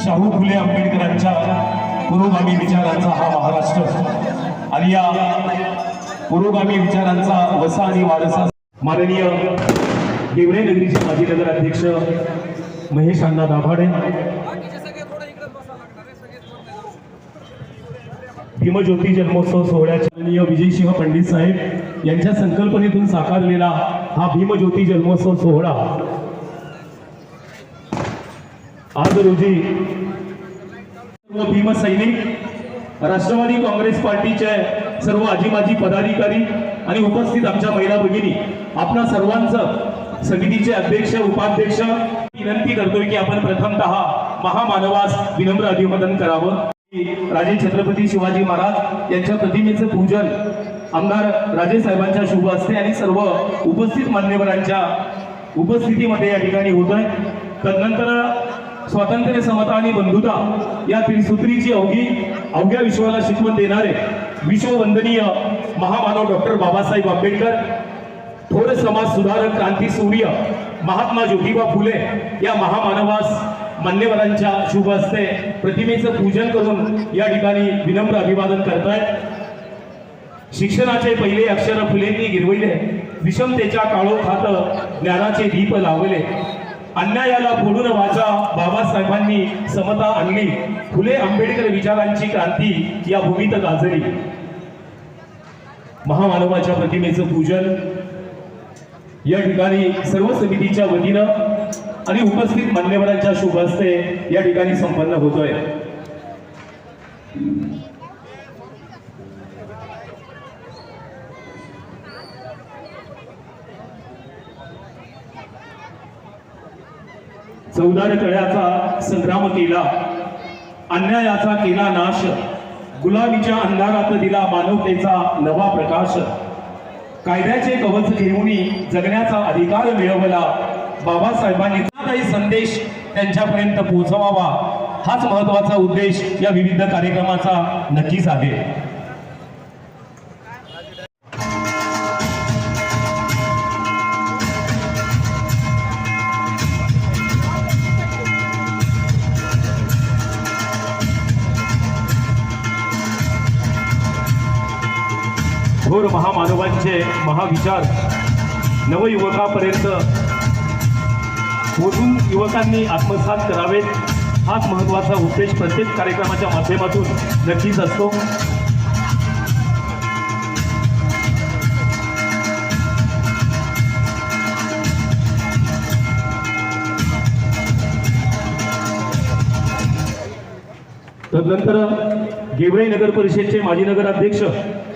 शाहू फुले आंबेडकरांच्या पुरोगामी विचारांचा हा महाराष्ट्र आणि या पुरोगामी विचारांचा वसा आणि वारसा माननीय गेवराई नगरीचे माजी नगराध्यक्ष महेश अण्णा दाभाडे, भीमज्योती जन्मोत्सव सोहळ्याचे माननीय विजयसिंह पंडित साहेब यांच्या संकल्पनेतून साकारलेला हा भीमज्योती जन्मोत्सव सोहळा आज रोजी सर्व भीमसैनिक, राष्ट्रवादी काँग्रेस पार्टीचे सर्व आजी माजी पदाधिकारी आणि उपस्थित आमच्या महिला भगिनी, आपणा सर्वांचं समितीचे अध्यक्ष उपाध्यक्ष विनंती करतोय की आपण प्रथमतः महामानवास विनम्र अभिवादन करावं। राजे छत्रपती शिवाजी महाराज यांच्या प्रतिमेचं पूजन आमदार राजे साहेबांच्या शुभ हस्ते आणि सर्व उपस्थित मान्यवरांच्या उपस्थितीमध्ये या ठिकाणी होत आहे। तदनंतर स्वातंत्र्य, समता आणि बंधुता या त्रिसूत्रीची अवघ्या विश्वाला शिकवण देणारे विश्ववंदनीय महामानव डॉक्टर बाबासाहेब आंबेडकर, थोर समाज सुधारक, क्रांती सूर्य महात्मा ज्योतिबा फुले या महामानवास मान्यवरांच्या शुभ हस्ते प्रतिमेचं पूजन करून या ठिकाणी विनम्र अभिवादन करतायत। शिक्षणाचे पहिले अक्षर फुलेंनी गिरविले, विषमतेच्या काळोखात ज्ञानाचे दीप लावले, अन्यायाला फोडून वाचा बाबासाहेबांनी समता आणली, फुले आंबेडकर विचारांची क्रांती या भूमीत गाजली। महामानवाच्या प्रतिमेचं पूजन या ठिकाणी सर्व समितीच्या वतीनं आणि उपस्थित मान्यवरांच्या शुभ हस्ते या ठिकाणी संपन्न होतोय। चौदार तळ्याचा संग्राम केला, अन्यायाचा केला नाश, गुलामीच्या अंधारात दिला मानवतेचा नवा प्रकाश, कायद्याचे कवच घेऊन जगण्याचा अधिकार मिळवला, बाबासाहेबांनी काही संदेश त्यांच्यापर्यंत पोहोचवावा हाच महत्त्वाचा उद्देश या विविध कार्यक्रमाचा नक्कीच आहे। थोर महामानवांचे महाविचार नवयुवकापर्यंत पोहोचून युवकांनी आत्मसात करावेत हाच महत्त्वाचा उद्देश प्रत्येक कार्यक्रमाच्या माध्यमातून नक्कीच असतो। तदनंतर गेवराई नगर परिषदेचे माजी नगराध्यक्ष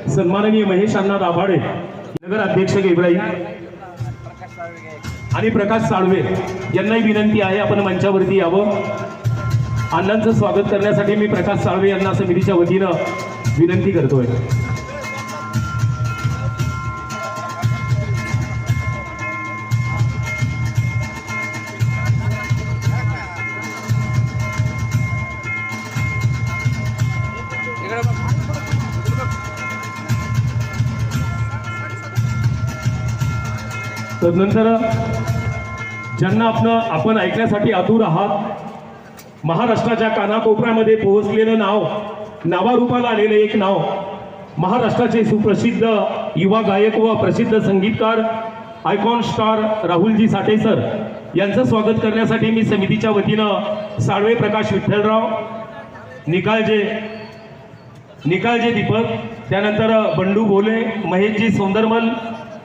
सन्माननीय महेश अण्णा दाभाडे, नगराध्यक्ष गेवराई, आणि प्रकाश साळवे यांनाही विनंती आहे आपण मंचावरती यावं। अण्णांचं स्वागत करण्यासाठी मी प्रकाश साळवे यांना समितीच्या वतीनं विनंती करतोय। तदनंतर ज्यांना आपण ऐकण्यासाठी आतुर आहात, महाराष्ट्राच्या कानाकोपऱ्यामध्ये पोहोचलेलं नाव, नावारूपाला आलेलं एक नाव, महाराष्ट्राचे सुप्रसिद्ध युवा गायक व प्रसिद्ध संगीतकार आयकॉन स्टार राहुलजी साठे सर यांचं स्वागत करण्यासाठी मी समितीच्या वतीनं साळवे प्रकाश विठ्ठलराव, निकाळजे दीपक, त्यानंतर बंडू बोले, महेशजी सौंदरमल,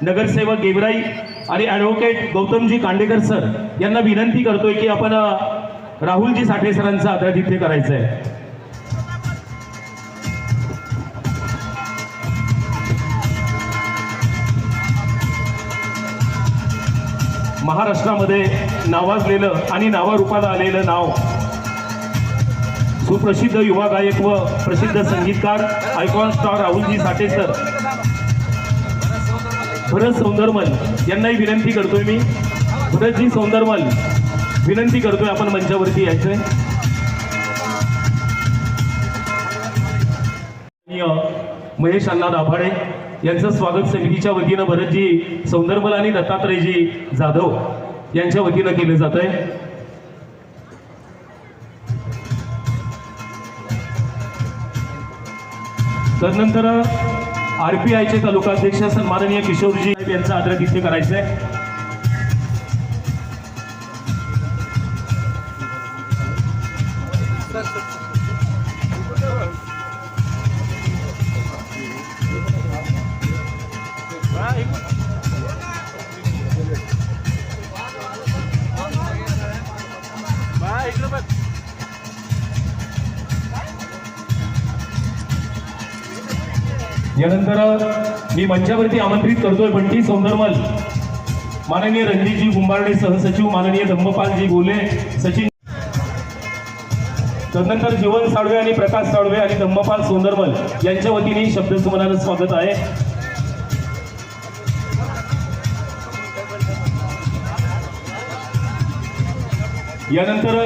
नगरसेवक गेवराई आणि ॲडव्होकेट गौतमजी कांडेकर सर यांना विनंती करतोय की आपण राहुलजी साठे सरांचं आदरातिथ्य करायचं आहे। महाराष्ट्रामध्ये नावाजलेलं आणि नावारूपाला आलेलं नाव, सुप्रसिद्ध युवा गायक व प्रसिद्ध संगीतकार आयकॉन स्टार राहुलजी साठे सर, भरत सौंदरमल यांनाही विनंती करतोय मी, भरतजी सौंदरमल विनंती करतोय आपण मंचावरती यायचंय। महेश अण्णा दाभाडे यांचं स्वागत समितीच्या वतीनं भरतजी सौंदरमल आणि दत्तात्रयजी जाधव यांच्या वतीनं केलं जात आहे। तदनंतर RPIचे तालुकाध्यक्ष सन्माननीय किशोरजी साहेब यांचा आदरातिथ्य करायचं आहे. यानंतर मी मंचावरती आमंत्रित करतोय बंटी सौंदरमल, माननीय रणजीतजी कुंभारडे सहसचिव, माननीय धम्मपालजी गोले सचिन. तदनंतर जीवन साळवे आणि प्रकाश साळवे आणि धम्मपाल सौंदरमल यांच्या वतीने शब्दसुमनाचं स्वागत आहे. यानंतर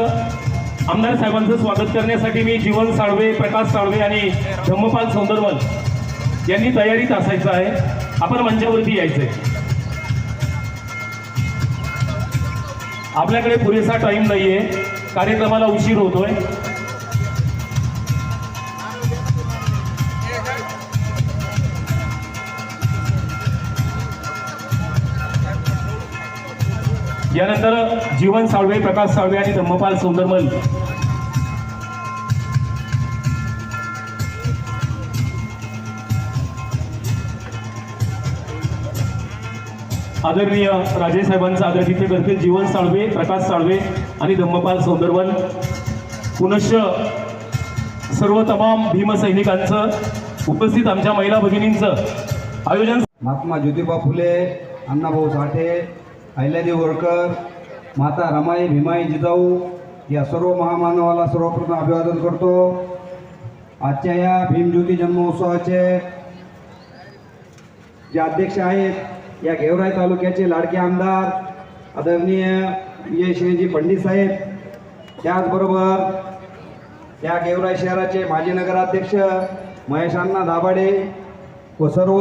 आमदार साहेबांचं स्वागत करण्यासाठी मी जीवन साळवे, प्रकाश साळवे आणि धम्मपाल सौंदरमल यांनी तयारीत असायचं आहे. आपण मंचावरती यायचंय. आपल्याकडे पुरेसा टाइम नाहीये, कार्यक्रमाला उशीर होतोय. यानंतर जीवन साळवे, प्रकाश साळवे आणि धम्मपाल सौंदरमल आदरणीय राजे साहेबांचं आदरातिथ्य करतील. जीवन साळवे, प्रकाश साळवे आणि धम्मपाल सौंदरमल पुनश्च सर्व तमाम भीमसैनिकांचं, उपस्थित आमच्या महिला भगिनींचं आयोजन. महात्मा ज्योतिबा फुले, अण्णाभाऊ साठे, अहिल्यादेवी होळकर, माता रमाई भीमाई जिजाऊ या सर्व महामानवाला सर्वप्रथम अभिवादन करतो. आजच्या या भीमज्योती जन्मोत्सवाचे जे अध्यक्ष आहेत, या गेवराई तालुक्याचे लाडके आमदार आदरणीय विजयसिंहजी पंडित साहेब, त्याचबरोबर या गेवराई शहराचे माजी नगराध्यक्ष महेश अण्णा दाभाडे व सर्व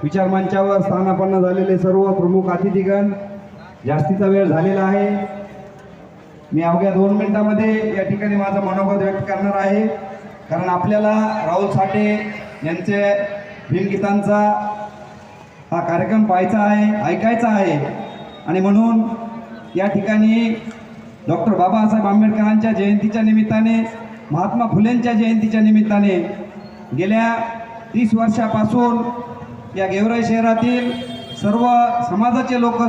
विचारमंचावर स्थानापन्न झालेले सर्व प्रमुख अतिथीगण. जास्तीचा वेळ झालेला आहे. मी अवघ्या 2 मिनिटांमध्ये या ठिकाणी माझं मनोगत व्यक्त करणार आहे, कारण आपल्याला राहुल साठे यांचे भीमगीतांचा हा कार्यक्रम पाहायचा आहे, ऐकायचा आहे. आणि म्हणून या ठिकाणी डॉक्टर बाबासाहेब आंबेडकरांच्या जयंतीच्या निमित्ताने, महात्मा फुलेंच्या जयंतीच्या निमित्ताने गेल्या 30 वर्षापासून या गेवराई शहरातील सर्व समाजाचे लोक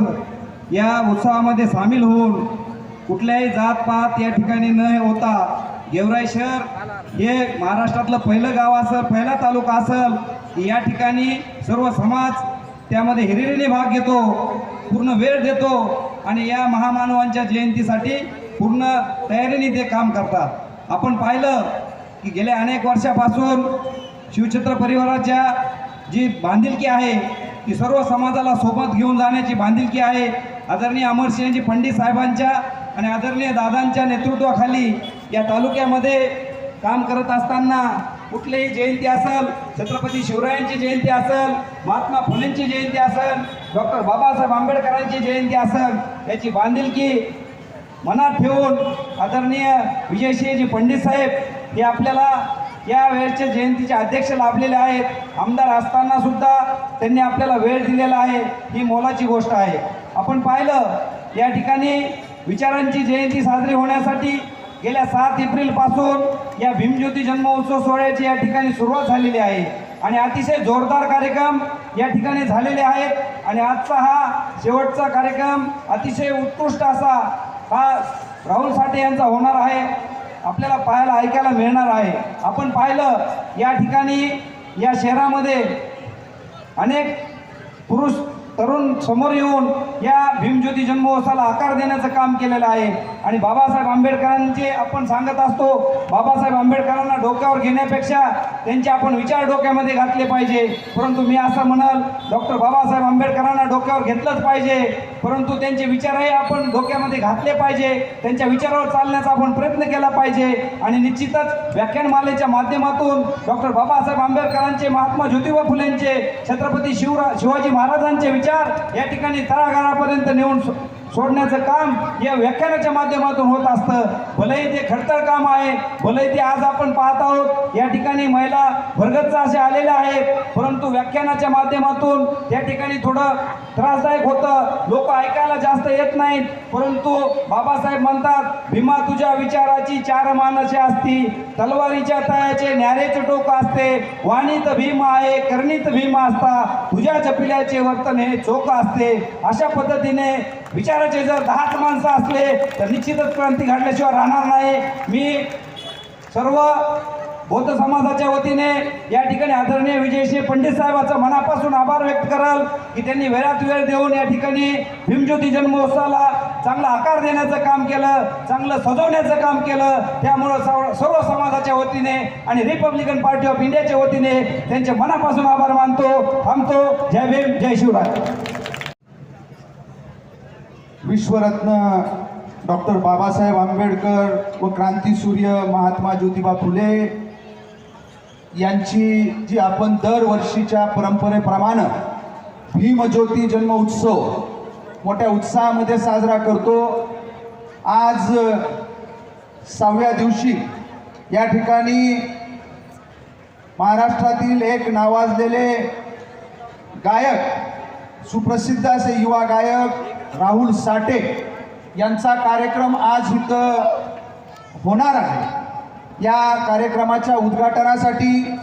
या उत्सवामध्ये सामील होऊन कुठल्याही जातपात या ठिकाणी न होता, गेवराई शहर हे महाराष्ट्रातलं पहिलं गाव असेल, पहिला तालुका असेल, या ठिकाणी सर्व समाज त्यामध्ये हिरिरीने भाग घेतो, पूर्ण वेळ देतो आणि या महामानवांच्या जयंतीसाठी पूर्ण तयारीने ते काम करतात. आपण पाहिलं की गेल्या अनेक वर्षापासून शिवछत्र परिवाराच्या जी बांधिलकी आहे ती सर्व समाजाला सोबत घेऊन जाण्याची बांधिलकी आहे. आदरणीय अमरसिंहजी पंडित साहेबांच्या आणि आदरणीय दादांच्या नेतृत्वाखाली या तालुक्यामध्ये काम करत असताना कुठलीही जयंती असेल, छत्रपती शिवरायांची जयंती असेल, महात्मा फुलेंची जयंती असेल, डॉक्टर बाबासाहेब आंबेडकरांची जयंती असेल, याची बांधिलकी मनात ठेवून आदरणीय विजयसिंहजी पंडित साहेब हे आपल्याला या वेळेच्या जयंतीचे अध्यक्ष लाभलेले आहेत. आमदार असताना सुद्धा त्यांनी आपल्याला वेळ दिलेला आहे, ही मोलाची गोष्ट आहे. आपण पाहिलं या ठिकाणी विचारांची जयंती साजरी होण्यासाठी गेल्या 7 एप्रिलपासून या भीमज्योती जन्मोत्सव सोहळ्याची या ठिकाणी सुरुवात झालेली आहे आणि अतिशय जोरदार कार्यक्रम या ठिकाणी झालेले आहेत. आणि आजचा हा शेवटचा कार्यक्रम अतिशय उत्कृष्ट असा हा राहुल साठे यांचा होणार आहे, आपल्याला पाहायला ऐकायला मिळणार आहे. आपण पाहिलं या ठिकाणी या शहरामध्ये अनेक पुरुष तरुण समोर येऊन या भीमज्योती जन्मोत्सवाला आकार देण्याचं काम केलेलं आहे. आणि बाबासाहेब आंबेडकरांचे आपण सांगत असतो, बाबासाहेब आंबेडकरांना डोक्यावर घेण्यापेक्षा त्यांचे आपण विचार डोक्यामध्ये घातले पाहिजे. परंतु मी असं म्हणाल, डॉक्टर बाबासाहेब आंबेडकरांना डोक्यावर घेतलंच पाहिजे, परंतु त्यांचे विचारही आपण डोक्यामध्ये घातले पाहिजे, त्यांच्या विचारावर चालण्याचा आपण प्रयत्न केला पाहिजे. आणि निश्चितच व्याख्यानमालेच्या माध्यमातून डॉक्टर बाबासाहेब आंबेडकरांचे, महात्मा ज्योतिबा फुलेंचे, छत्रपती शिवाजी महाराजांचे विचार या ठिकाणी तळागाळापर्यंत नेऊन सोडण्याचं काम या व्याख्यानाच्या माध्यमातून होत असतं. भलेही ते खडतर काम आहे, भलेही ते आज आपण पाहत आहोत या ठिकाणी महिला भरगच्च असे आलेल्या आहेत, परंतु व्याख्यानाच्या माध्यमातून या ठिकाणी थोडं त्रासदायक होतं, लोक ऐकायला जास्त येत नाहीत. परंतु बाबासाहेब म्हणतात, भीमा तुझ्या विचाराची चार मानसे असती, तलवारीच्या तळ्याचे न्यारेचे टोक असते, वाणीत भीम आहे करणीत भीम असता, तुझ्या चपिल्याचे वर्तन हे चोख असते. अशा पद्धतीने विचाराचे जर 10च माणसं असले तर निश्चितच क्रांती घडल्याशिवाय राहणार नाही. मी सर्व बौद्ध समाजाच्या वतीने या ठिकाणी आदरणीय विजयसिंह पंडित साहेबांचा मनापासून आभार व्यक्त कराल की त्यांनी वेळात वेळ देऊन या ठिकाणी भीमज्योती जन्मोत्सवाला चांगला आकार देण्याचं काम केलं, चांगलं सजवण्याचं काम केलं. त्यामुळं सर्व समाजाच्या वतीने आणि रिपब्लिकन पार्टी ऑफ इंडियाच्या वतीने त्यांचे मनापासून आभार मानतो. थांबतो. जय भीम, जय शिवराय. विश्वरत्न डॉक्टर बाबासाहेब आंबेडकर व क्रांतीसूर्य महात्मा ज्योतिबा फुले यांची जी आपण दरवर्षीच्या परंपरेप्रमाणे भीमज्योती जन्म उत्सव मोठ्या उत्साहामध्ये साजरा करतो. आज 6व्या दिवशी या ठिकाणी महाराष्ट्रातील एक नावाजलेले गायक, सुप्रसिद्ध असे युवा गायक राहुल साठे यांचा कार्यक्रम आज इथं होणार आहे. या कार्यक्रमाच्या उद्घाटनासाठी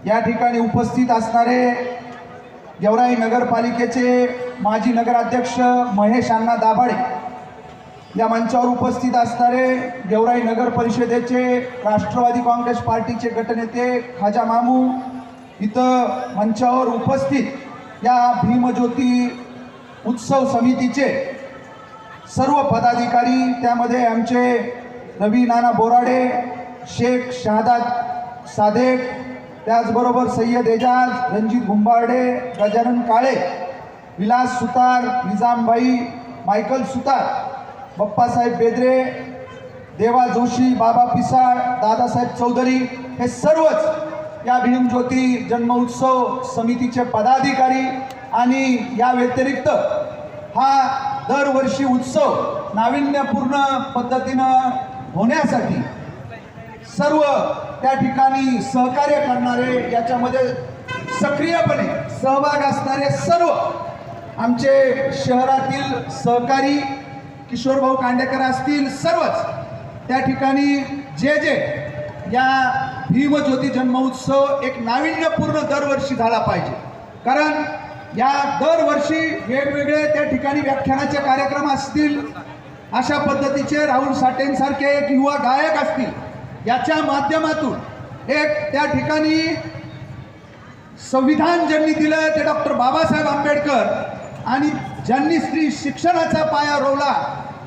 या ठिकाणी उपस्थित असणारे गेवराई नगरपालिकेचे माजी नगराध्यक्ष महेश अण्णा दाभाडे, या मंचावर उपस्थित असणारे गेवराई नगर परिषदेचे राष्ट्रवादी काँग्रेस पार्टीचे गटनेते खाजा मामू, इथं मंचावर उपस्थित या भीमज्योती उत्सव समितीचे सर्व पदाधिकारी, त्यामध्ये आमचे रवी नाना बोराडे, शेख शहादात सादेक, त्याचबरोबर सय्यद एजाज, रणजित गुंबार्डे, गजानन काळे, विलास सुतार, निजामबाई, मायकल सुतार, बप्पासाहेब बेदरे, देवा जोशी, बाबा पिसाळ, दादासाहेब चौधरी, हे सर्वच या भीमज्योती जन्म उत्सव समितीचे पदाधिकारी. आणि या व्यतिरिक्त हा दरवर्षी उत्सव नाविन्यपूर्ण पद्धतीनं होण्यासाठी सर्व त्या ठिकाणी सहकार्य करणारे, याच्यामध्ये सक्रियपणे सहभाग असणारे सर्व आमचे शहरातील सहकारी, किशोरभाऊ कांडेकर असतील, सर्वच त्या ठिकाणी जे या भीमज्योती जन्मोत्सव एक नाविन्यपूर्ण दरवर्षी झाला पाहिजे. कारण या दरवर्षी वेगवेगळे त्या ठिकाणी व्याख्यानाचे कार्यक्रम असतील, अशा पद्धतीचे राहुल साठेंसारखे एक युवा गायक असतील, याच्या माध्यमातून एक त्या ठिकाणी संविधान ज्यांनी दिलं ते डॉक्टर बाबासाहेब आंबेडकर, आणि ज्यांनी स्त्री शिक्षणाचा पाया रोवला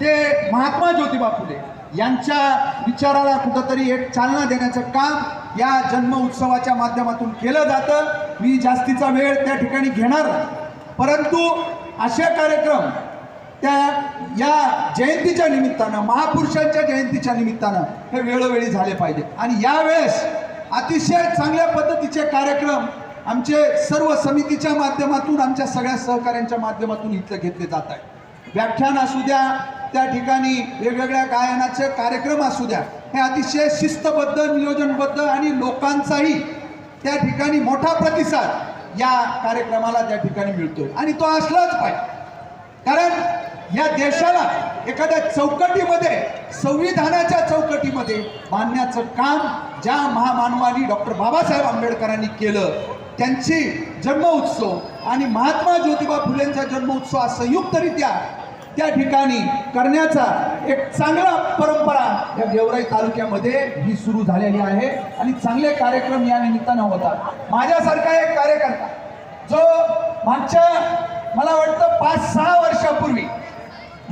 ते महात्मा ज्योतिबा फुले यांच्या विचाराला कुठंतरी एक चालना देण्याचं काम या जन्म उत्सवाच्या माध्यमातून केलं जातं. मी जास्तीचा वेळ त्या ठिकाणी घेणार नाही, परंतु असे कार्यक्रम त्या या जयंतीच्या निमित्तानं, महापुरुषांच्या जयंतीच्या निमित्तानं हे वेळोवेळी झाले पाहिजे. आणि यावेळेस अतिशय चांगल्या पद्धतीचे कार्यक्रम आमचे सर्व समितीच्या माध्यमातून, आमच्या सगळ्या सहकाऱ्यांच्या माध्यमातून इथं घेतले जात आहे. व्याख्यान असू द्या, त्या ठिकाणी वेगवेगळ्या गायनाचे कार्यक्रम असू द्या, हे अतिशय शिस्तबद्ध, नियोजनबद्ध आणि लोकांचाही त्या ठिकाणी मोठा प्रतिसाद या कार्यक्रमाला त्या ठिकाणी मिळतोय. आणि तो असलाच पाहिजे, कारण या देशाला एखाद्या चौकटीमध्ये, संविधानाच्या चौकटीमध्ये बांधण्याचं काम ज्या महामानवानी डॉक्टर बाबासाहेब आंबेडकरांनी केलं, त्यांची जन्म उत्सव आणि महात्मा ज्योतिबा फुलेंचा जन्म उत्सव हा संयुक्तरित्या त्या ठिकाणी करण्याचा एक चांगला परंपरा या गेवराई तालुक्यामध्ये ही सुरू झालेली आहे. आणि चांगले कार्यक्रम या निमित्तानं होतात. माझ्यासारखा एक कार्यकर्ता जो मागच्या मला वाटतं 5-6 वर्षापूर्वी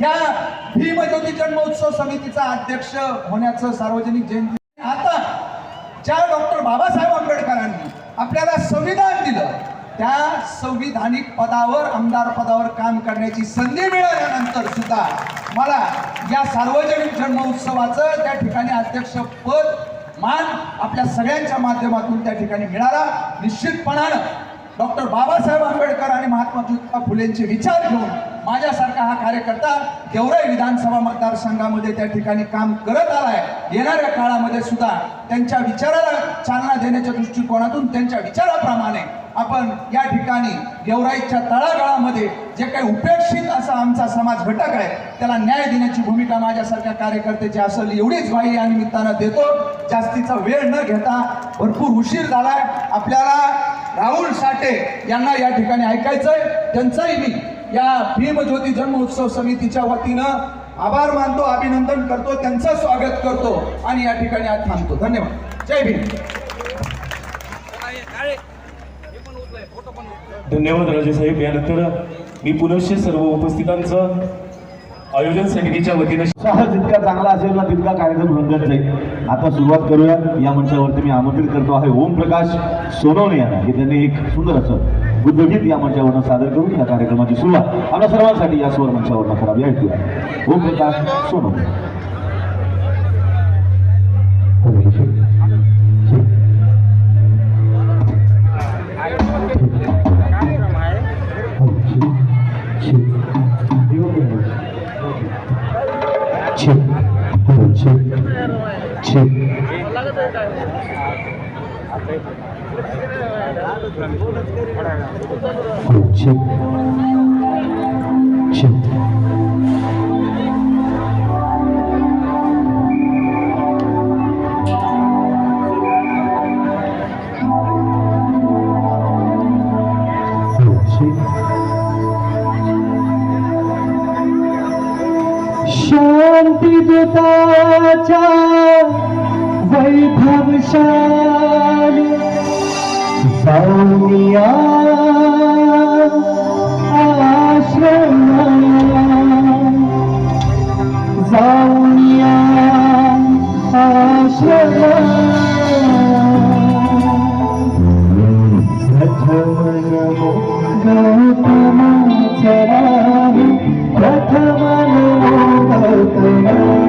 या भीमज्योती जन्मोत्सव समितीचा अध्यक्ष होण्याचं सार्वजनिक जयंती, आता ज्या डॉक्टर बाबासाहेब आंबेडकरांनी आपल्याला संविधान दिलं, त्या संविधानिक पदावर, आमदार पदावर काम करण्याची संधी मिळाल्यानंतर सुद्धा मला या सार्वजनिक जन्मोत्सवाचं त्या ठिकाणी अध्यक्षपद मान आपल्या सगळ्यांच्या माध्यमातून त्या ठिकाणी मिळाला. निश्चितपणानं डॉक्टर बाबासाहेब आंबेडकर आणि महात्मा ज्योतिबा फुलेंचे विचार घेऊन माझ्यासारखा हा कार्यकर्ता गेवराई विधानसभा मतदारसंघामध्ये त्या ठिकाणी काम करत आलाय. येणाऱ्या काळामध्ये सुद्धा त्यांच्या विचाराला चालना देण्याच्या दृष्टिकोनातून त्यांच्या विचाराप्रमाणे आपण या ठिकाणी गेवराईच्या तळागाळामध्ये जे काही उपेक्षित असा आमचा समाज घटक आहे त्याला न्याय देण्याची भूमिका माझ्यासारख्या कार्यकर्त्याची असेल एवढीच ग्वाही या निमित्तानं देतो. जास्तीचा वेळ न घेता, भरपूर उशीर झालाय, आपल्याला राहुल साठे यांना या ठिकाणी ऐकायचंय. त्यांचाही मी या भीमज्योती जन्मोत्सव समितीच्या वतीनं आभार मानतो, अभिनंदन करतो, त्यांचं स्वागत करतो आणि या ठिकाणी आज थांबतो. धन्यवाद. जय भीम. धन्यवाद राजेसाहेब. यानंतर मी पुनश्च सर्व उपस्थितांचं आयोजन समितीच्या वतीनं उत्साह जितका चांगला असेल ना तितका कार्यक्रम रंगत जाईल. आता सुरुवात करूया. या मंचावरती मी आमंत्रित करतो आहे ओमप्रकाश सोनवणे यांना की त्यांनी एक सुंदर असं बुद्धगीत या मंचावरनं सादर करून या कार्यक्रमाची सुरुवात आपल्या सर्वांसाठी या स्वर मंचावरनं करावी. ऐकूया ओमप्रकाश सोनवणे. शांती दूताच्या वैभवशाली जाऊनिया आश्रम जाऊनिया आश्रम प्रथम नमो गौतम चरामि प्रथम नमो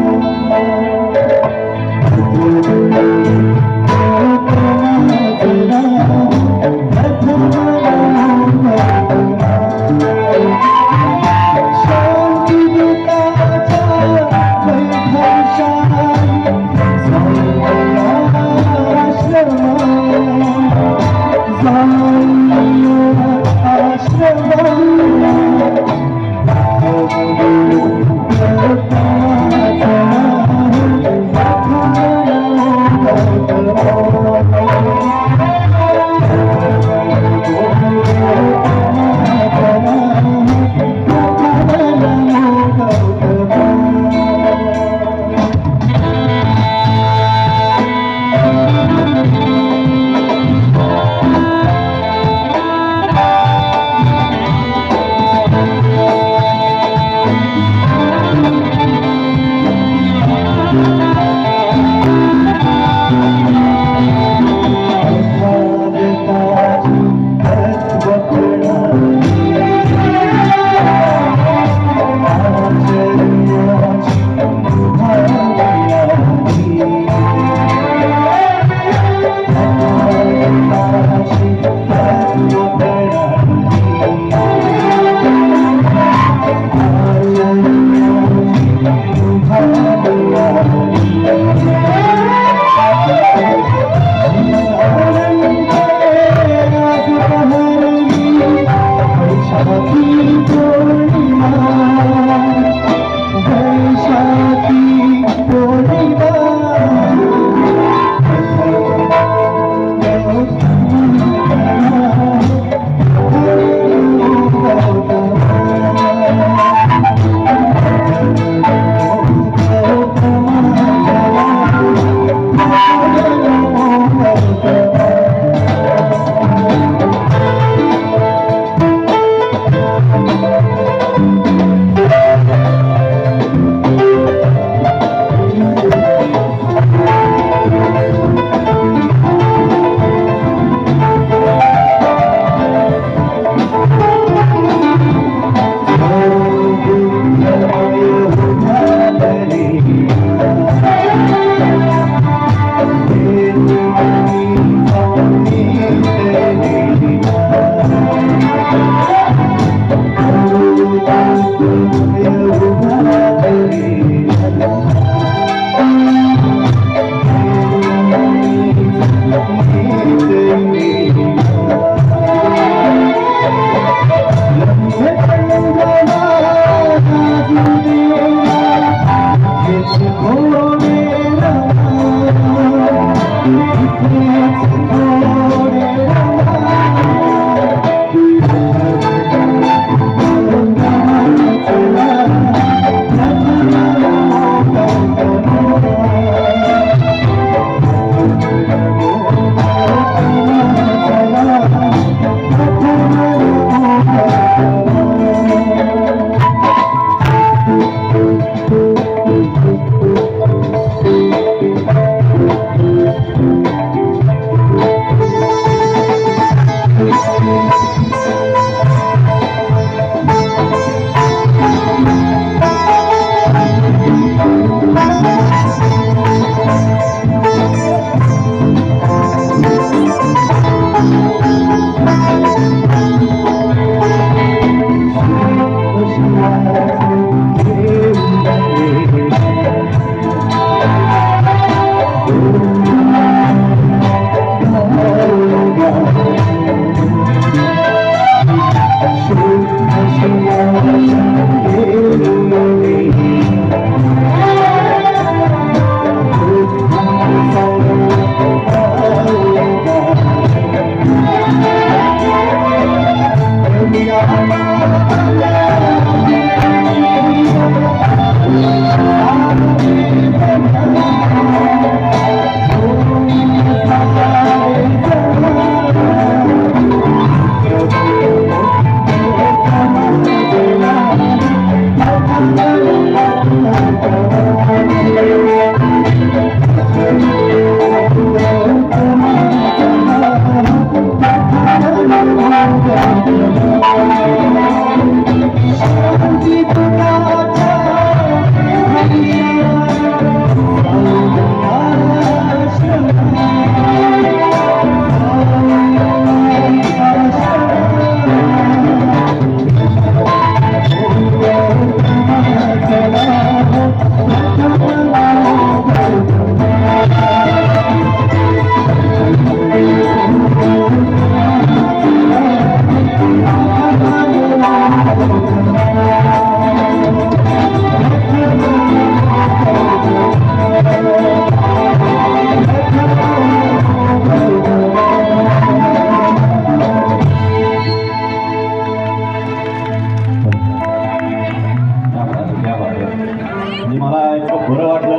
म्हणजे मला इतकं बरं वाटलं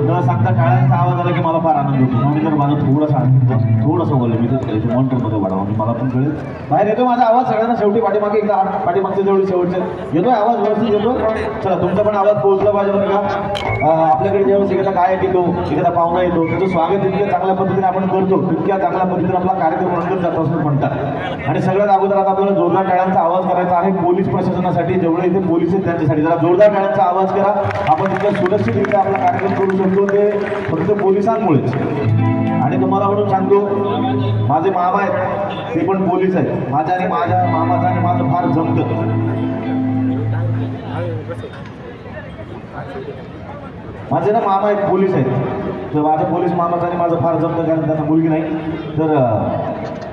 न सांगता टाळ्यांचा आवाज आला की मला फार आनंद होतो. म्हणून तर माझं थोडंसं बोललं मी तर मॉनिटरमध्ये वाढवा म्हणजे मला पण कळेल. बाहेर येतो माझा आवाज सगळ्यांना शेवटी पाठीमागे एकदा पाठीमागच्या जवळ शेवटचे येतोय आवाज व्यवस्थित येतो. चला तुमचा पण आवाज पोहोचला पाहिजे बरं का. आपल्याकडे जेव्हा एखादा गायक येतो एखादा पाहुणा येतो त्याचं स्वागत इतक्या चांगल्या पद्धतीने आपण करतो तितक्या चांगल्या पद्धतीने आपला कार्यक्रम रंगत जातो असं म्हणतात. आणि सगळ्यात अगोदर आता आपल्याला जोरदार टाळ्यांचा आवाज करायचा आहे पोलीस प्रशासनासाठी. जेवढे इथे पोलीस आहेत त्यांच्यासाठी जरा जोरदार टाळ्यांचा आवाज करा. आपण इतक्या सुरक्षितरित्या आपला कार्यक्रम करू शकतो ते फक्त पोलिसांमुळेच. आणि तुम्हाला म्हणून सांगतो माझे मामा आहेत ते पण पोलीस आहेत. माझ्या आणि माझ्या मामाचं आणि माझं फार जमतं. माझे ना मामा आहेत पोलीस आहेत तर माझ्या पोलीस मामाचं आणि माझं फार जमतं कारण त्यांना मुलगी नाही. तर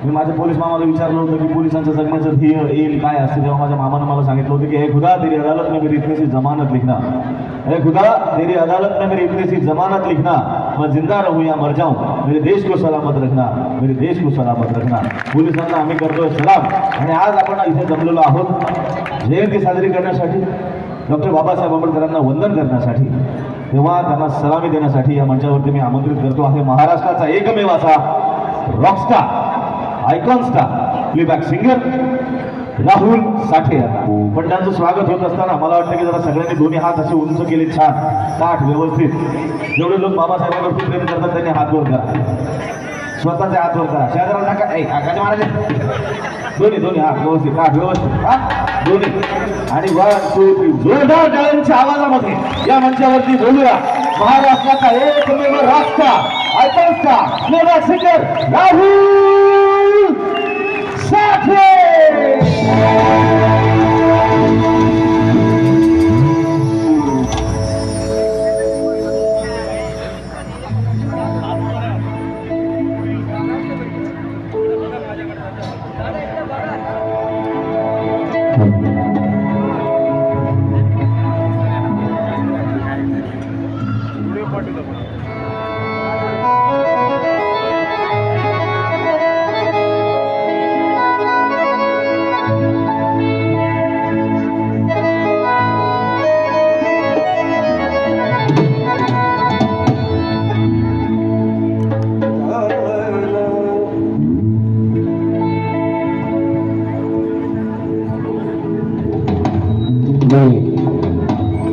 मी माझ्या पोलीस मामाला विचारलं होतं की पोलिसांचं जगण्याचं ध्येय येईल काय असते. तेव्हा माझ्या मामानं मला सांगितलं होतं की हे खुदा तेरी अदालत में मेरी इतनी सी जमानत लिखना. हे खुदा तेरी अदालत में मेरी इतनी सी जमानत लिखना. मैं जिंदा रहूं या मर जाऊं मेरे देश को सलामत रखना. मेरे देश को सलामत रखना. पोलिसांना आम्ही करतोय सलाम. आणि आज आपण इथे जमलेलो आहोत जयंती साजरी करण्यासाठी डॉक्टर बाबासाहेब आंबेडकरांना वंदन करण्यासाठी. तेव्हा त्यांना सलामी देण्यासाठी या मंचावरती मी आमंत्रित करतो आहे महाराष्ट्राचा एकमेव असा rockstar icon star playback singer Rahul Sathe यांना. पण त्यांचं स्वागत होत असताना मला वाटतं की जरा सगळ्यांनी दोन्ही हात असे उंच केले छान ताठ व्यवस्थित. जेवढे लोक बाबासाहेबांवरती प्रेम करतात त्यांनी हात वर करा. स्वतःचे हात वर करा. शेजाराला नका आकाश महाराज दोन्ही हात व्यवस्थित ताठ व्यवस्थित हा दोन्ही. आणि 1 2 3 जोरदार टाळ्यांच्या आवाजामध्ये या मंचावरती बोलूया महाराष्ट्राचा एकमेव rockstar icon star playback singer Rahul Sathe.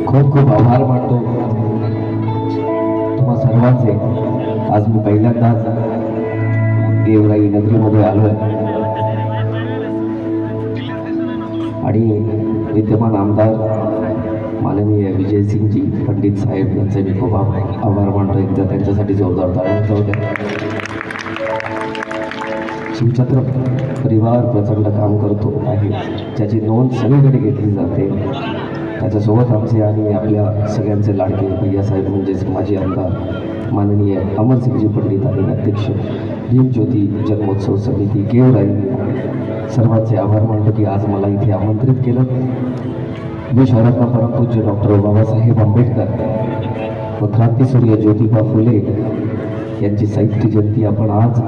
खूप खूप आभार मानतो तुम्हा सर्वांचे. आज मी पहिल्यांदाच गेवराई नगरीमध्ये आलोय आणि विद्यमान आमदार माननीय विजयसिंगजी पंडित साहेब यांचे मी खूप आभार मानतो. एकदा त्यांच्यासाठी जोरदार टाळ्या होत्या. शिवछत्र परिवार प्रचंड काम करतो आहे ज्याची नोंद सगळीकडे घेतली जाते. त्याच्यासोबत आमचे आणि आपल्या सगळ्यांचे लाडके भैयासाहेब म्हणजेच माजी आमदार माननीय अमरसिंगजी पंडित आणि अध्यक्ष भीमज्योती जन्मोत्सव समिती गेवराई सर्वांचे आभार मानतो की आज मला इथे आमंत्रित केलं. मी शहरातला परमपूज्य डॉक्टर बाबासाहेब आंबेडकर व क्रांतीसूर्य ज्योतिबा फुले यांची साहित्य जयंती आपण आज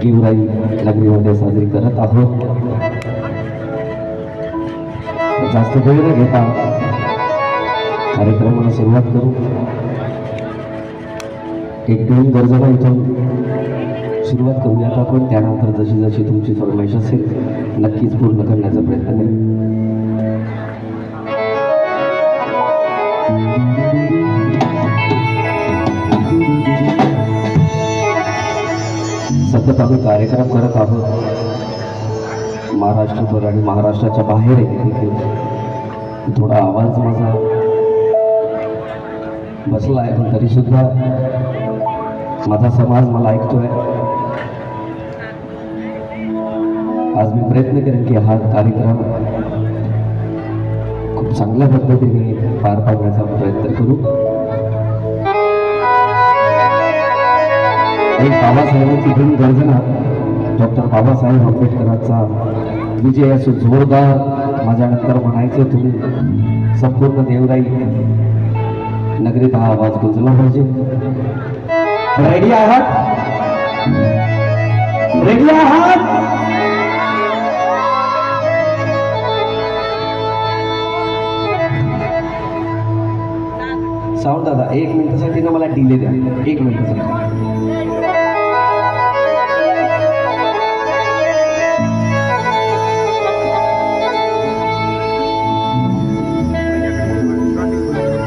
गेवराई नगरीमध्ये साजरी करत आहोत. जास्त वेळ न घेता कार्यक्रमाला सुरुवात करू. एक दोन गरजना इथून सुरुवात करूयात आपण. त्यानंतर जशी जशी तुमची फरमाईश असेल नक्कीच पूर्ण करण्याचा प्रयत्न करू. सतत आम्ही कार्यक्रम करत आहोत महाराष्ट्रभर आणि महाराष्ट्राच्या बाहेर देखील. थोडा आवाज माझा बसला आहे, पण तरी सुद्धा माझा समाज मला ऐकतोय. आज मी प्रयत्न करेन की हा कार्यक्रम खूप चांगल्या पद्धतीने पार पाडण्याचा प्रयत्न करू. एक बाबासाहेबांची बिन गर्जना डॉक्टर बाबासाहेब आंबेडकरांचा विजय असो जोरदार माझ्यानंतर म्हणायचं तुम्ही संपूर्ण देवराई नगरीत हा आवाज गुंजला पाहिजे. रेडी आहात? रेडी आहात? साऊंड दादा 1 मिनिटासाठी ना मला डिले द्या. 1 मिनिटासाठी.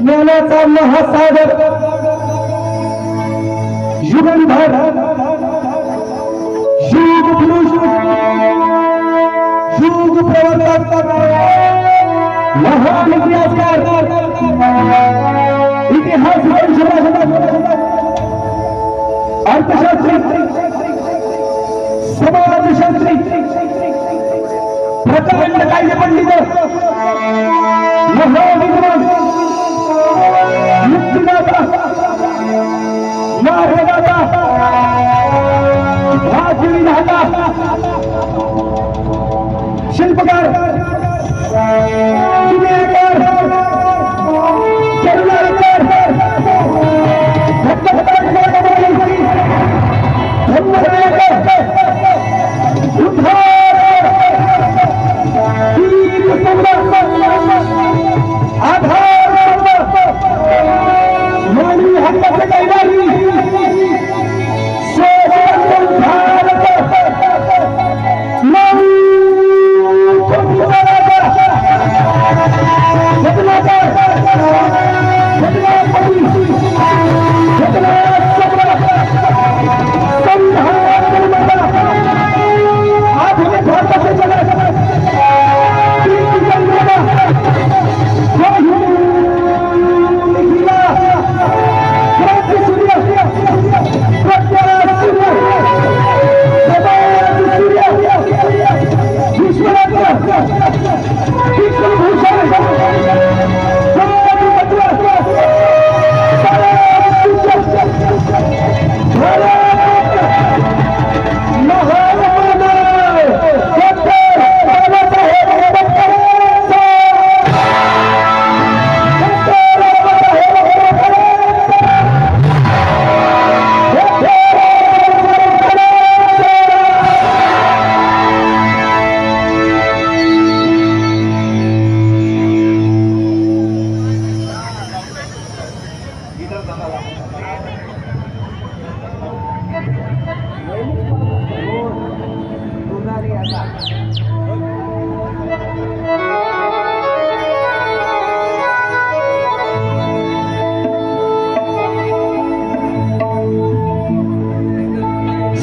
ज्ञानाचा महासागर युगंधर युग पुरुष युग प्रवर्तक महान इतिहासकार इतिहास अर्थशास्त्री समाजशास्त्री प्रचंड कायदे पंडित महाविद्वान मुक्तिदाता मार्गदाता राजविधाता शिल्पकार विवेककार करुणाकर मानवी हक्काचे कैवारी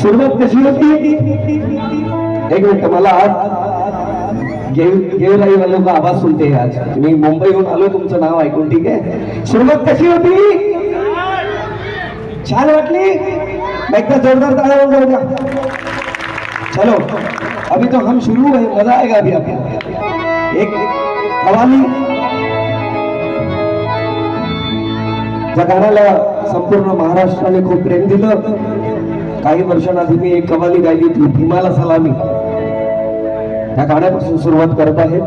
सुरुवात कशी होती? एक मिनिट, मला आज गेवराई वालों का आवाज सुनते हैं. आज मी मुंबईहून आलो तुमचं नाव ऐकून. ठीक आहे, सुरुवात कशी होती? छान वाटली? एकदा जोरदार ताळ्या जाऊ द्या. चलो अभी तो हम शुरू है, मजा आएगा अभी. आपको एक कवाली, ज्या गाण्याला संपूर्ण महाराष्ट्राने खूप प्रेम दिलं. काही वर्षांआधी मी एक कवाली गायली ती भीमाला सलामी. त्या गाण्यापासून सुरुवात करत आहे.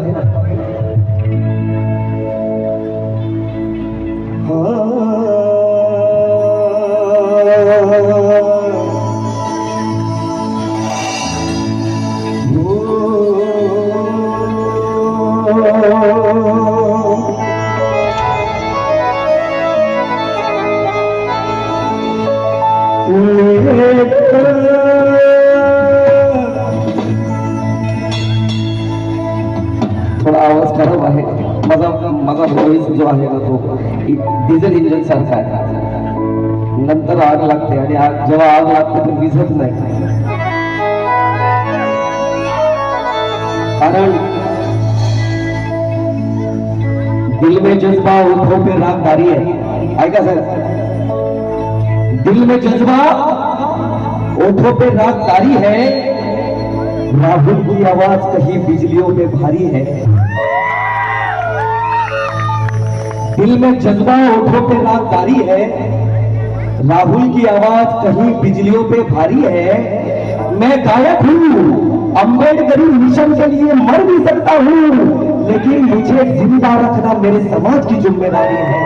थोडा आवाज खराब आहे माझा. माझा व्हॉइस जो आहे ना तो डिझेल इंजिन सारखा आहे. नंतर आग लागते आणि जेव्हा आग लागते तर विझत नाही. कारण दिल में जज्बा ओठों पे रागदारी है. ऐका साहेब, दिल में जज्बा ओठों पे रागदारी है, राहुल की आवाज कहीं बिजलियों पे भारी है. दिल में जज्बा ओठों पे रागदारी है, राहुल की आवाज कहीं बिजलियों पे भारी है. मैं गायक हूँ, अंबेडकरी मिशन के लिए मर भी सकता हूँ, लेकिन मुझे जिंदा रखना मेरे समाज की जिम्मेदारी है.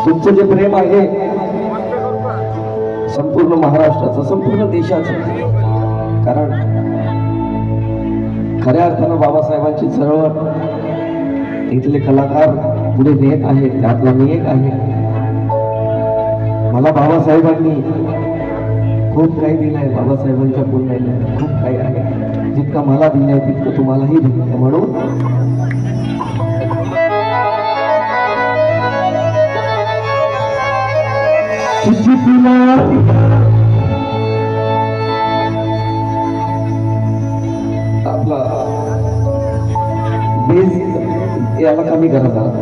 तुमचं जे प्रेम आहे संपूर्ण महाराष्ट्राचं, संपूर्ण देशाचं. कारण खऱ्या अर्थानं बाबासाहेबांची चळवळ इथले कलाकार पुढे नेत आहेत, त्यातला मी एक आहे. मला बाबासाहेबांनी खूप काही दिलंय, बाबासाहेबांच्या पुण्याने खूप काही आहे. जितका मला दिलंय तितकं तुम्हालाही दिलंय. म्हणून आपला बेस याला कमी करा जरा.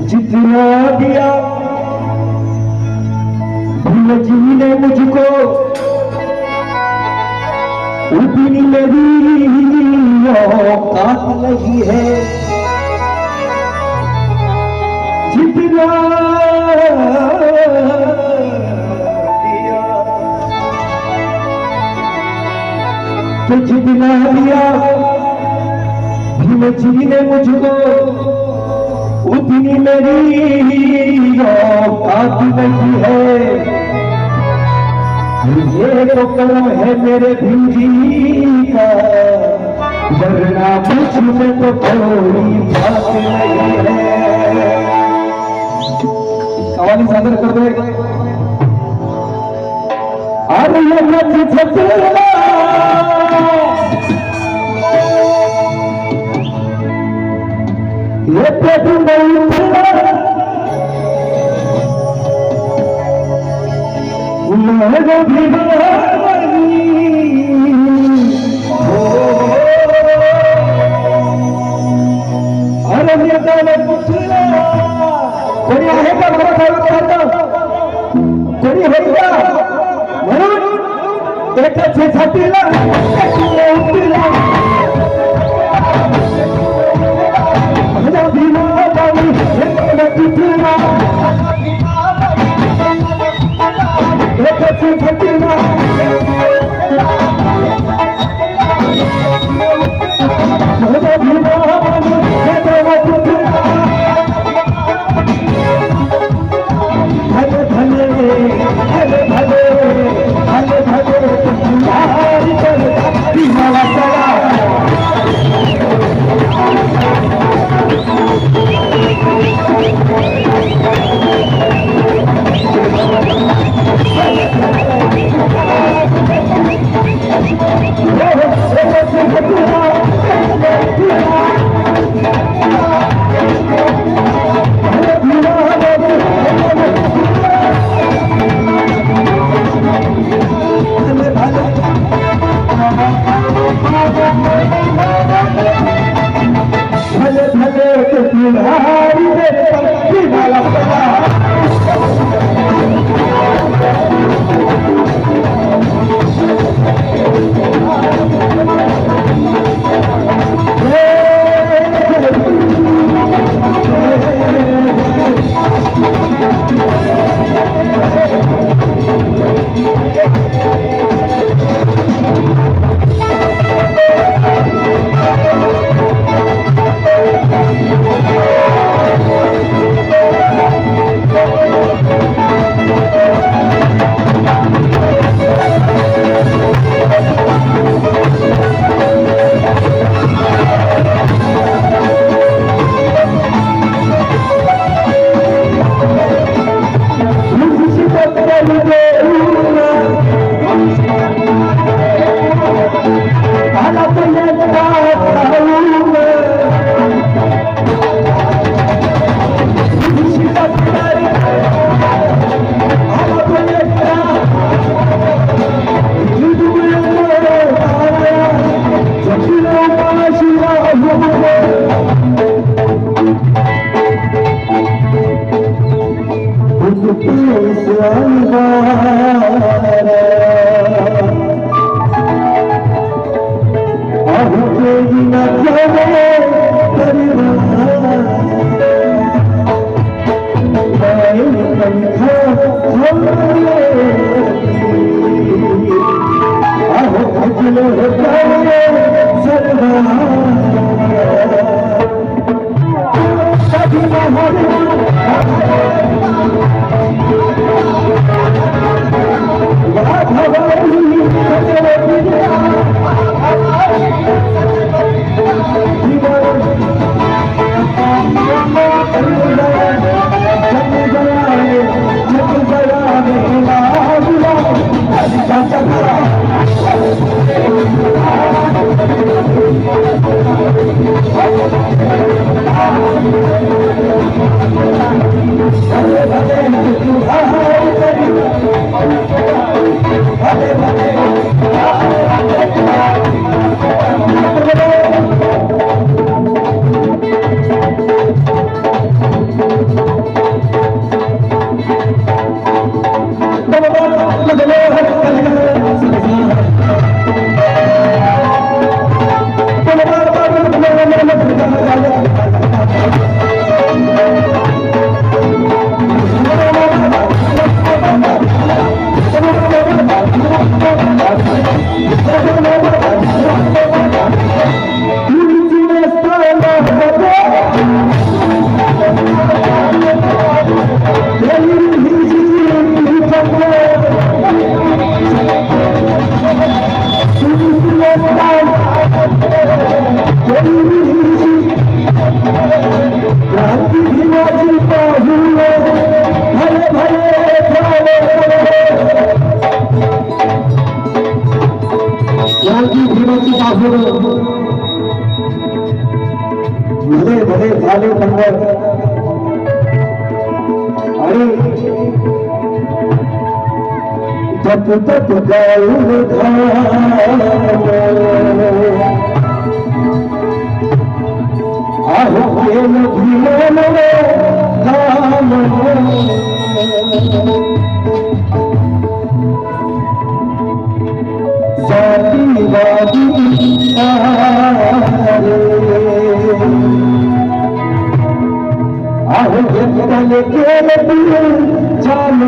जितना दिया भूल जी ने मुझको, उतनी मेरी औकात नहीं है. जितना दिया तो जितना दिया भीम जी ने मुझको, उतनी मेरी औकात नहीं है. ये तो कर्म है मेरे भीम जी का, वरना मुझ में तो कोई बात नहीं है. कवाली सादर करतोय. अरे ये प्रभु मेरे भिवानी अरे नेताला पुछला कोणी आहे का बाबासाहेबांचा? कोणी होईल का? म्हणून एकाचे छातीला माझ्या भीमाबाई एकाला पुछला, एकाचे छातीला माझ्या भीमाबाई एकाला पुछला. भले भले भले भले भले भले तुम्हारी करता भीमाला चला. भले भले झाले पंढर आणि जप तप गाऊन आहो प्रेम भीमन धाम जातीवादी आहो जंगल के चालो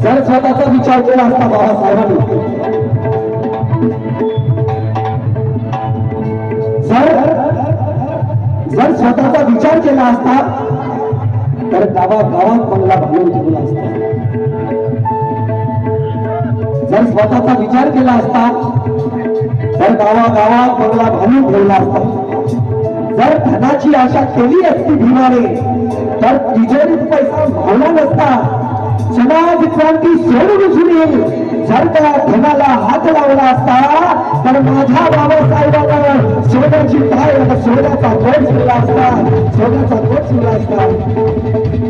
जर स्वतःचा विचार केला असता बाबासाहेबांनी जर स्वतःचा विचार केला असता तर गावागावात बंगला बांधून ठेवला असता. जर स्वतःचा विचार केला असता तर गावागावात बंगला बांधून ठेवला असता. जर धनाची आशा केली असती भीमाने तर तिजोरीत पैसा भावला नसता. समाज क्रांती सोडून उचलून जर त्या धनाला हात लावला असता तर माझ्या बाबासाहेबांना सोन्याची काय सोन्याचा कोट सुटला असता. सोन्याचा कोट सुटला असता.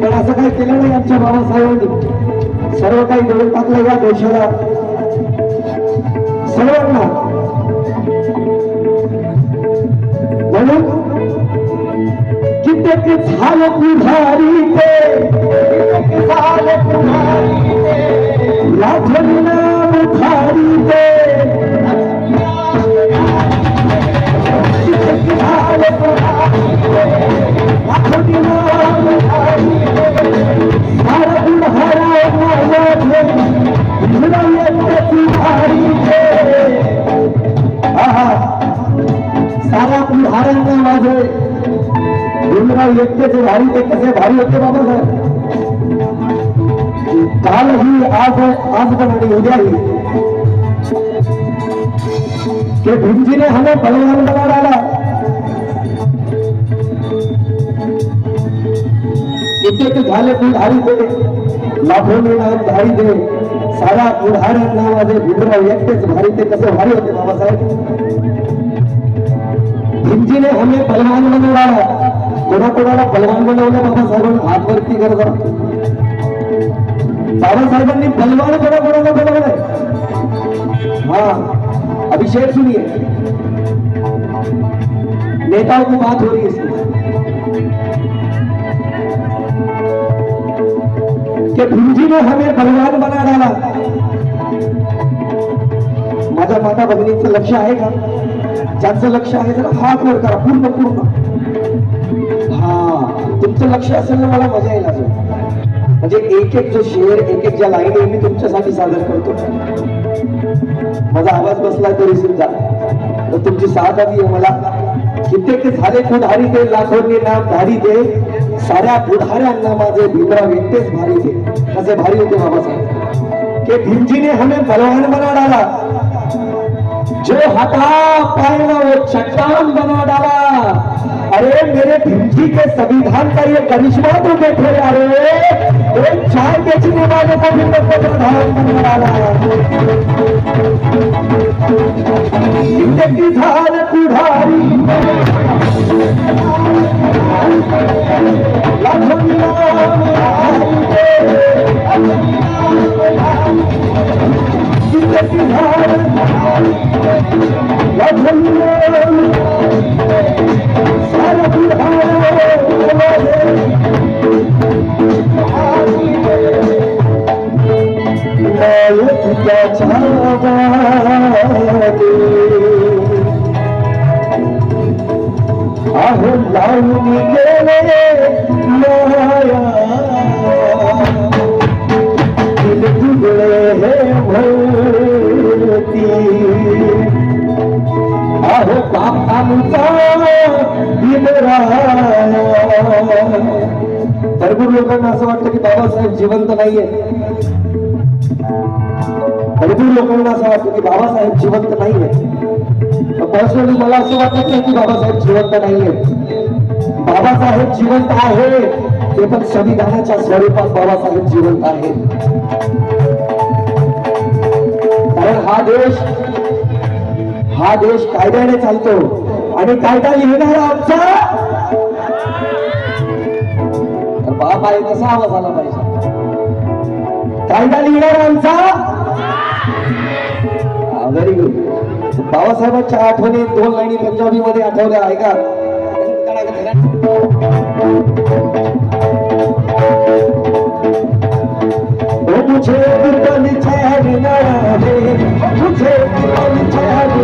पण असं काही केलं नाही आमच्या बाबासाहेबांनी. सर्व काही देऊन टाकलं या देशाला सर्वांना. म्हणून कित्येक झालं पुढारी राजना मुखारी पुढाऱ्यांना माझे भीमराव एकटेच भारी ते कसे भारी होते बाबासाहेब. कालही आज पण आणि उद्याही के भीमजीने हमें बलवान बना डाला. कित्येक झाले पुढारी ते लाखोनी नाम धारी दे. साऱ्या पुढाऱ्यांना माझे भीमराव एकटेच भारी ते कसे भारी होते बाबासाहेब. भीमजीने हमें बलवान बना डाला. कोणाकोणाला बलवान बनवलं बाबासाहेबांनी हात वरती कर जरा. बाबासाहेबांनी बलवान कोणाकोणाला बनवलंय. हाँ अभिषेक सुनिए, नेताओं की बात हो रही है इसमें कि भीमजी ने हमें बलवान बना डाला. माझ्या माता भगिनींचं लक्ष आहे का? ज्यांचं लक्ष आहे जरा हात वर करा पूर्ण पूर्ण. हा तुमचं लक्ष असेल ना मला मजा येईल अजून. म्हणजे एक एक जो शेर एक एक ज्या लाईन मी तुमच्यासाठी सादर करतो. माझा आवाज बसला तरी सुद्धा तर तुमची साथ हवी आहे मला. कित्येक झाले पुढारी ते लाखोंनी नाम धारी दे. साऱ्या पुढाऱ्यांना माझे भीमराव एकटेच भारी दे. कसे भारी होते बाबासाहेब के भीमजी ने हमें बलवान बना डाला. जो हटा पाए ना वो चट्टान बना डाला. अरे मेरे भीमजी के संविधान का ये करिश्मा तो देखो यार. एक चाय बेचने वाले को भी प्रधान बना डाला. कित्येक झाले पुढारी लाखोनी नाम धारी दे. कित्येक झाले लाखोनी नाम सारा पुढारे नायक त्याच्या वाटे आहे लावून गेले माया. दिल तुगळे हे भरती आहे बाप आमचा भीमराया. भरपूर लोकांना असं वाटतं की बाबासाहेब जिवंत नाहीये. भरपूर लोकांना असं वाटतं की बाबासाहेब जिवंत नाहीये. पर्सनली मला असं वाटत नाही की बाबासाहेब जिवंत नाहीये. बाबासाहेब जिवंत आहे ते पण संविधानाच्या स्वरूपात बाबासाहेब जिवंत आहे. कारण हा देश कायद्याने चालतो आणि कायदा लिहिणारा आमचा तर बाप आहे कसा आवाज आला पाहिजे. कायदा लिहिणारा आमचा. Very good. बाबासाहेबांच्या आठवणी 2 लाईनी पंजाबी मध्ये आठवल्या आहे का? मुझे दिल ठहरना है, मुझे दिल ठहरना